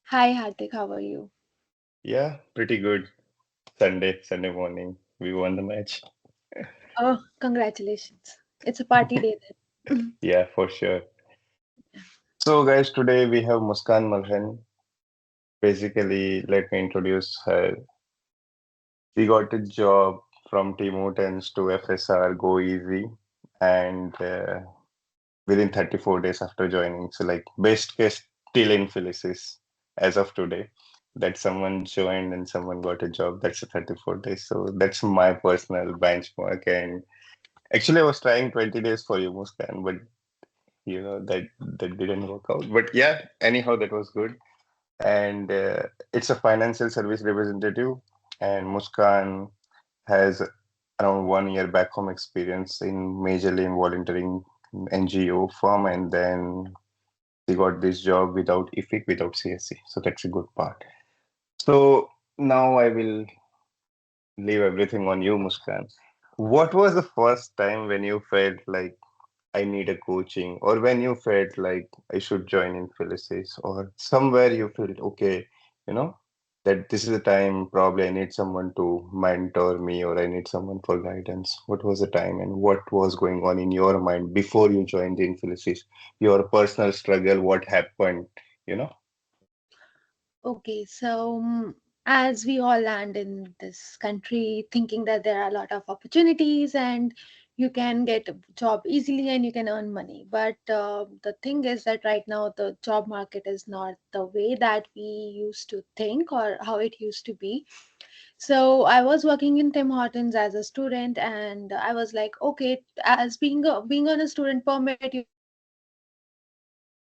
Hi, Hardik, how are you? Yeah, pretty good. Sunday morning. We won the match. Oh, congratulations. It's a party day then. Yeah, for sure. So, guys, today we have Muskaan Malhan. Basically, let me introduce her. She got a job from T-Motens to FSR Go Easy, and within 34 days after joining. So, like, best case still in Infilysis as of today. That someone joined and someone got a job. That's a 34 days. So that's my personal benchmark. And actually, I was trying 20 days for you, Muskan, but that didn't work out. But yeah, anyhow, that was good. And it's a financial service representative, and Muskan has around 1 year back home experience in majorly in volunteering NGO firm, and then she got this job without IFIC, without CSC. So that's a good part. So now I will leave everything on you, Muskan. What was the first time when you felt like I need a coaching, or when you felt like I should join Infilysis, or somewhere you felt okay, you know, that this is the time probably I need someone to mentor me, or I need someone for guidance. What was the time, and what was going on in your mind before you joined the Infilysis? Your personal struggle, what happened, you know? Okay, so as we all land in this country thinking that there are a lot of opportunities and you can get a job easily and you can earn money. But the thing is that right now the job market is not the way that we used to think or how it used to be. So I was working in Tim Hortons as a student, and I was like, okay, as being on a student permit,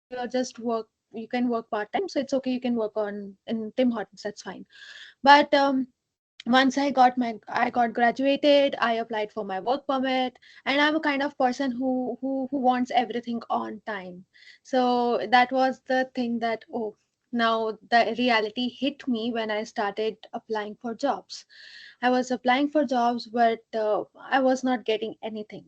you're just work. You can work part time, so it's okay. You can work on in Tim Hortons. That's fine. But once I got graduated, I applied for my work permit, and I'm a kind of person who wants everything on time. So that was the thing that, oh, now the reality hit me when I started applying for jobs. I was applying for jobs, but I was not getting anything.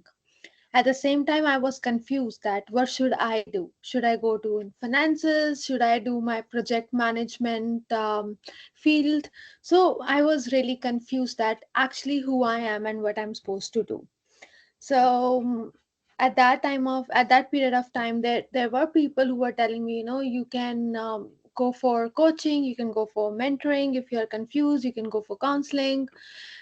At the same time, I was confused that what should I do? Should I go to finances? Should I do my project management field? So I was really confused that actually who I am and what I'm supposed to do. So at that period of time, there were people who were telling me, you can go for coaching, you can go for mentoring. If you're confused, you can go for counseling.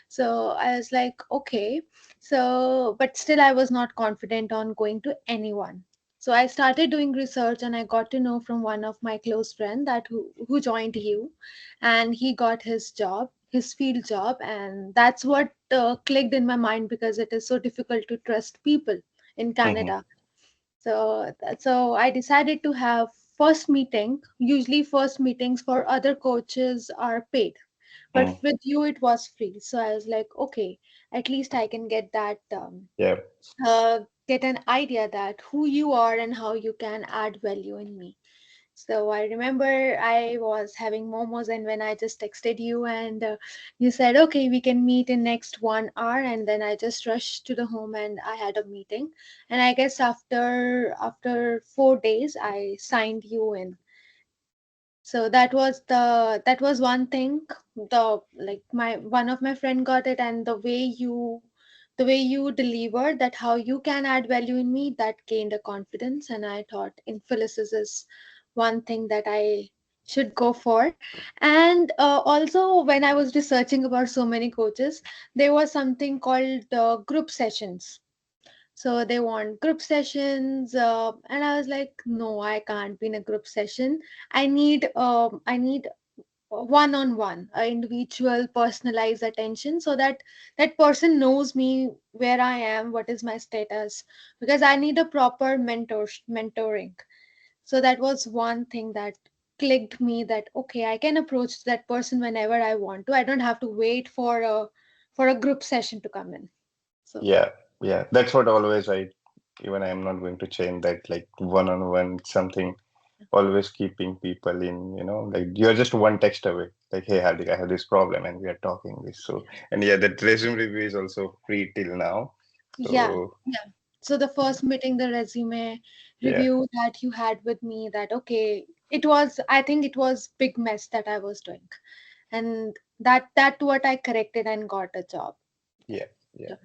So I was like, okay. So, but still, I was not confident on going to anyone. So I started doing research, and I got to know from one of my close friend that who joined you, and he got his job, his field job, and that's what clicked in my mind because it is so difficult to trust people in Mm-hmm. Canada. So I decided to have first meeting. Usually, first meetings for other coaches are paid, but Mm-hmm. with you it was free. So I was like, okay, at least I can get that Yeah. get an idea that who you are and how you can add value in me. So I remember I was having momos, and when I just texted you, and you said, okay, we can meet in next 1 hour, and then I just rushed to the home and I had a meeting. And I guess after 4 days, I signed you in. So that was one thing. The like my one of my friend got it, and the way you delivered that, how you can add value in me, that gained a confidence, and I thought Infilysis is one thing that I should go for. And also, when I was researching about so many coaches, there was something called group sessions. So they want group sessions, and I was like, no, I can't be in a group session. I need one-on-one, individual personalized attention, so that that person knows me, where I am, what is my status, because I need a proper mentoring. So that was one thing that clicked me, that okay, I can approach that person whenever I want to. I don't have to wait for a group session to come in. So Yeah, yeah. That's what always even I am not going to change that, like one-on-one something, always keeping people in, like you're just one text away. Like, hey, Hardik, I have this problem and we are talking this. So, and yeah, that resume review is also free till now. yeah, So, yeah. So the first meeting, the resume yeah. review that you had with me, that okay, it was, I think it was big mess that I was doing, and that what I corrected and got a job. Yeah, yeah. Yeah.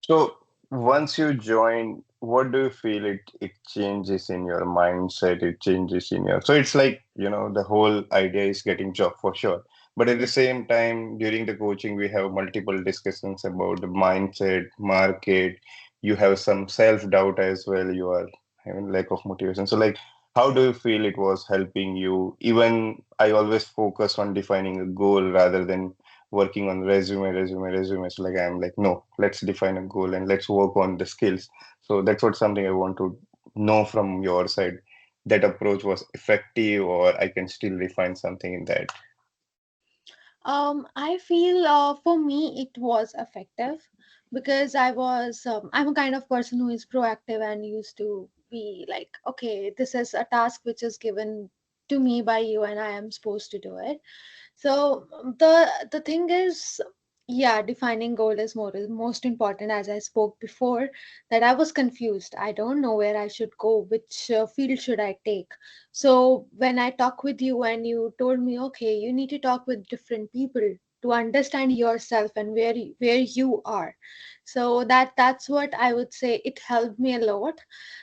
So once you join, what do you feel it changes in your mindset? It changes in your, so it's like, the whole idea is getting job for sure. But at the same time, during the coaching, we have multiple discussions about the mindset, market. You have some self-doubt as well. You are having lack of motivation. So like, how do you feel it was helping you? Even I always focus on defining a goal rather than working on resume. So like I'm like, no, let's define a goal and let's work on the skills. So that's what something I want to know from your side. That approach was effective, or I can still refine something in that. I feel for me it was effective because I'm a kind of person who is proactive and used to be like, okay, this is a task which is given to me by you and I am supposed to do it. So the thing is, yeah, defining goal is most important. As I spoke before, that I was confused. I don't know where I should go, which field should I take. So when I talk with you and you told me, okay, you need to talk with different people to understand yourself and where you are. So that's what I would say. It helped me a lot.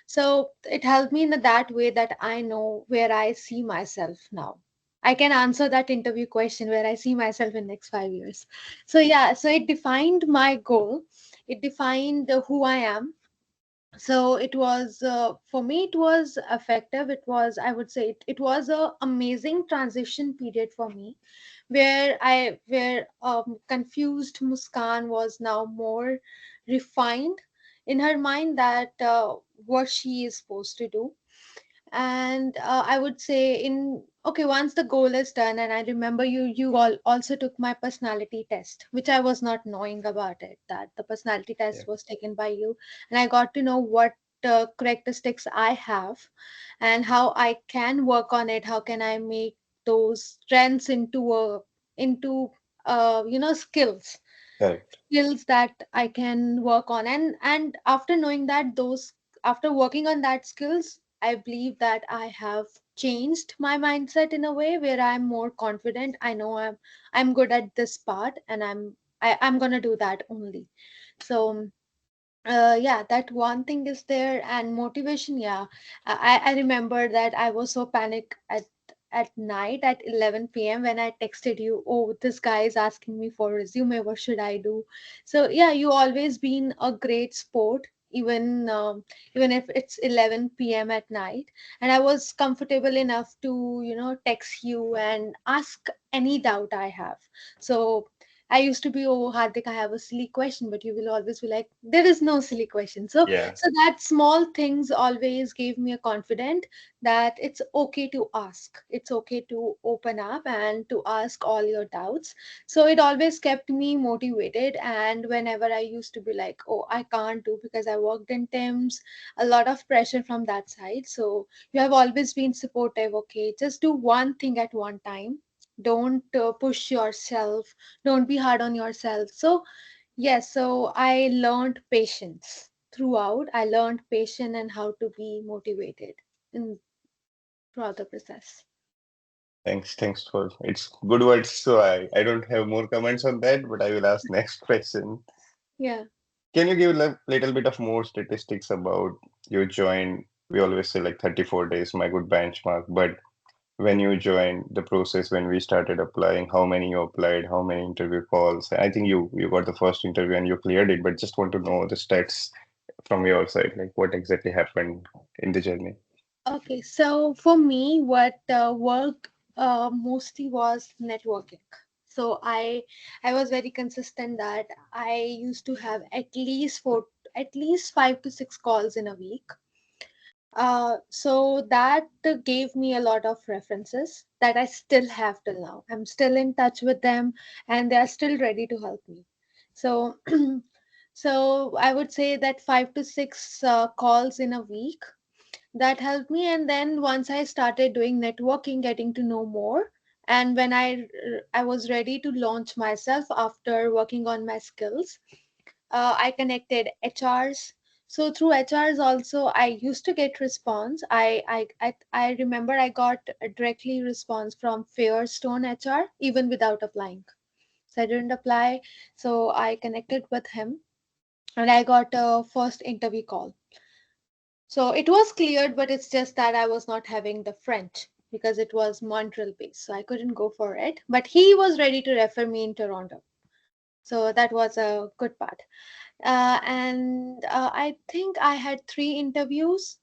So it helped me in that way that I know where I see myself now. I can answer that interview question where I see myself in next 5 years. So yeah, so it defined my goal. It defined who I am. So it was for me. It was effective. It was, I would say, it was a amazing transition period for me, where confused Muskan was now more refined in her mind that what she is supposed to do. And I would say, in okay, once the goal is done, and I remember you all also took my personality test, which I was not knowing about it, that the personality Yeah, test was taken by you, and I got to know what characteristics I have and how I can work on it, how can I make those strengths into skills, correct. that I can work on. And after knowing that, those after working on that skills, I believe that I have changed my mindset in a way where I'm more confident. I know I'm good at this part, and I'm gonna do that only. So yeah, that one thing is there. And motivation, yeah, I remember that I was so panicked at night at 11 p.m. when I texted you, oh, this guy is asking me for resume, what should I do? So yeah, you always been a great sport, even if it's 11 p.m. at night, and I was comfortable enough to text you and ask any doubt I have. So I used to be, oh, Hardik, I have a silly question, but you will always be like, there is no silly question. So, Yeah, so that small things always gave me a confidence that it's okay to ask. It's okay to open up and to ask all your doubts. So it always kept me motivated. And whenever I used to be like, oh, I can't do because I worked in Tim's, a lot of pressure from that side. So you have always been supportive. Okay, just do one thing at one time. Don't push yourself, don't be hard on yourself. So yes, so I learned patience throughout. I learned patience and how to be motivated in throughout the process. thanks for it's good words. So I don't have more comments on that, but I will ask next question. Yeah. Can you give a little bit of more statistics about your join? We always say like 34 days, my good benchmark, but when you joined the process, when we started applying, how many you applied, how many interview calls? I think you got the first interview and you cleared it, but just want to know the stats from your side, like what exactly happened in the journey. Okay, so for me, what work mostly was networking. So I was very consistent that I used to have at least 5 to 6 calls in a week. So that gave me a lot of references that I still have till now. I'm still in touch with them, and they are still ready to help me. So, so I would say that 5 to 6 calls in a week that helped me. And then once I started doing networking, getting to know more, and when I was ready to launch myself after working on my skills, I connected HRs. So through HRs also, I used to get response. I remember I got a directly response from Fairstone HR even without applying. So I didn't apply. So I connected with him and I got a first interview call. So it was cleared, but it's just that I was not having the French because it was Montreal based. So I couldn't go for it. But he was ready to refer me in Toronto. So that was a good part. And I think I had three interviews.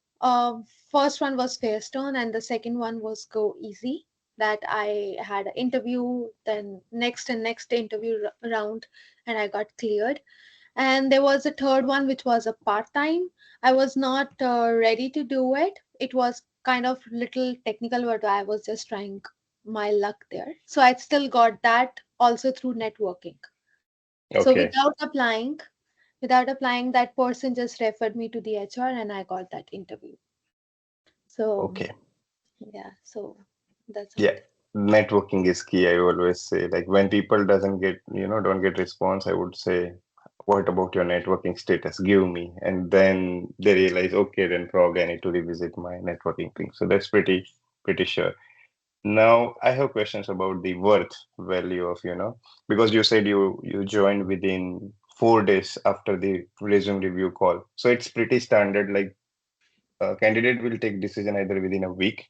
First one was Fairstone, and the second one was Go Easy. That I had an interview, then next and next interview round, and I got cleared. And there was a third one which was a part time. I was not ready to do it. It was kind of little technical, but I was just trying my luck there. So I still got that also through networking. So Okay. without applying, that person just referred me to the HR and I got that interview. So Okay. yeah, so that's how Yeah. it is. Networking is key. I always say, like when people doesn't get, don't get response, I would say, what about your networking status? Give me. And then they realize, okay, then probably I need to revisit my networking thing. So that's pretty sure. Now I have questions about the worth value of, because you said you joined within 4 days after the resume review call. So it's pretty standard, like a candidate will take decision either within a week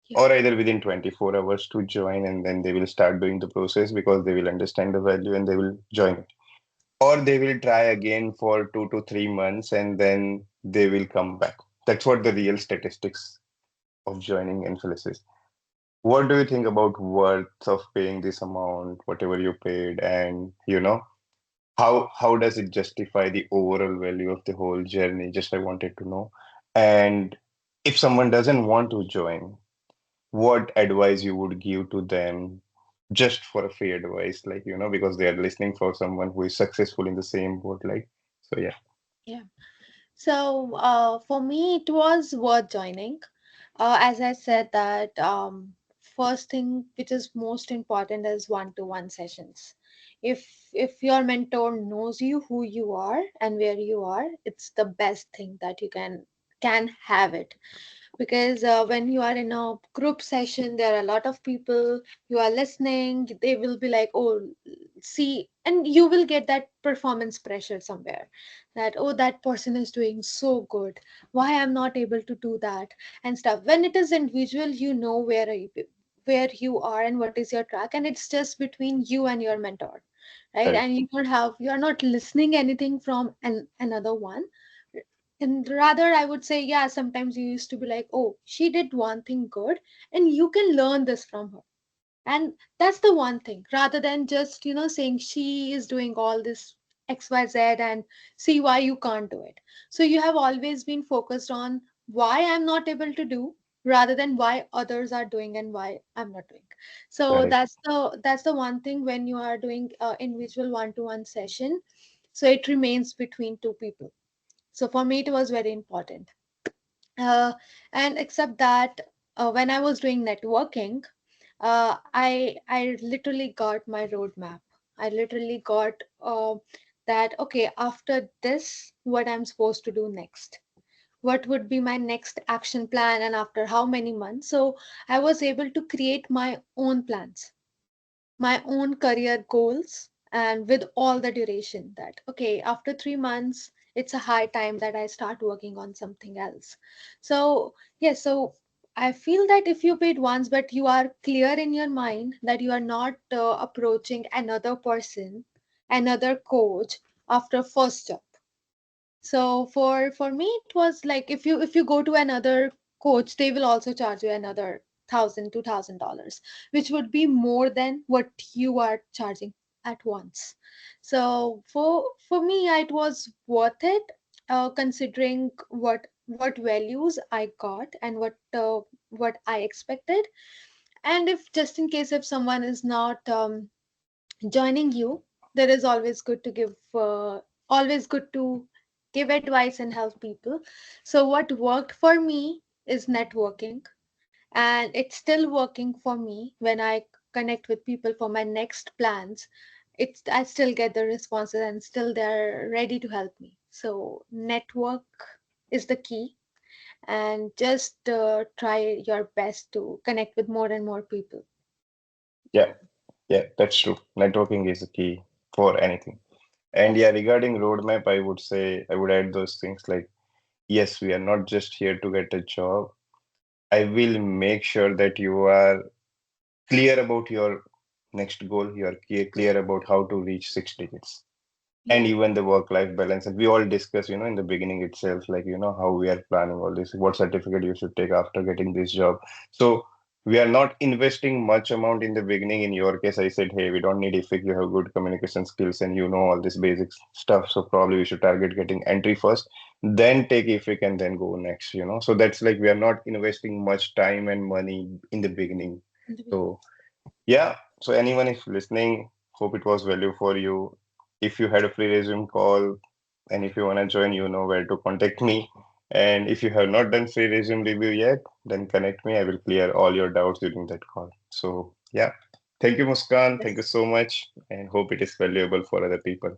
Yeah, or either within 24 hours to join, and then they will start doing the process because they will understand the value and they will join it. Or they will try again for 2 to 3 months and then they will come back. That's what the real statistics of joining Infilysis. What do you think about worth of paying this amount, whatever you paid, and how does it justify the overall value of the whole journey? Just I wanted to know. And if someone doesn't want to join, what advice you would give to them just for a free advice, like, because they are listening for someone who is successful in the same boat, like, so yeah. yeah. So for me, it was worth joining. As I said that first thing which is most important is one-to-one sessions. If your mentor knows you, who you are and where you are, it's the best thing that you can have it. Because when you are in a group session, there are a lot of people, you are listening, they will be like, oh, see, and you will get that performance pressure somewhere, that oh, that person is doing so good, why I'm not able to do that and stuff. When it is individual, you know where you are and what is your track, and it's just between you and your mentor, right? Correct. And you are not listening anything from another one. And rather, I would say, yeah, sometimes you used to be like, oh, she did one thing good, and you can learn this from her. And that's the one thing, rather than just, saying she is doing all this XYZ and see why you can't do it. So you have always been focused on why I'm not able to do rather than why others are doing and why I'm not doing. So Correct. that's the one thing when you are doing individual one-to-one session. So it remains between two people. So for me, it was very important. Uh, and except that, when I was doing networking, I literally got my roadmap. I literally got that okay, after this, what I'm supposed to do next. What would be my next action plan, and after how many months? So I was able to create my own plans, my own career goals, and with all the duration that okay, after 3 months it's a high time that I start working on something else. So yes, so I feel that if you paid once but you are clear in your mind that you are not approaching another person, another coach after first job. So for me, it was like if you go to another coach, they will also charge you another $1,000 $2,000, which would be more than what you are charging at once. So for me, it was worth it, considering what values I got and what I expected. And if just in case if someone is not joining you, there is always good to give advice and help people. So what worked for me is networking, and it's still working for me when I connect with people for my next plans. it's I still get the responses and still they're ready to help me. So network is the key, and just try your best to connect with more and more people. Yeah, yeah, that's true. Networking is a key for anything. And yeah, Yes. regarding roadmap, I would say I would add those things like, yes, we are not just here to get a job. I will make sure that you are clear about your next goal. You are clear about how to reach six digits, and Yeah. even the work-life balance. And we all discuss, in the beginning itself, like, how we are planning all this, what certificate you should take after getting this job. So we are not investing much amount in the beginning. In your case, I said, hey, we don't need if you have good communication skills and you know all this basic stuff. So probably we should target getting entry first, then take IFIC and then go next. So that's like we are not investing much time and money in the beginning. In the beginning. So yeah, so anyone is listening, hope it was value for you. If you had a free resume call and if you want to join, you know where to contact me. And if you have not done free resume review yet, then connect me. I will clear all your doubts during that call. So yeah, thank you, Muskan. Thank you Yes. so much, and hope it is valuable for other people.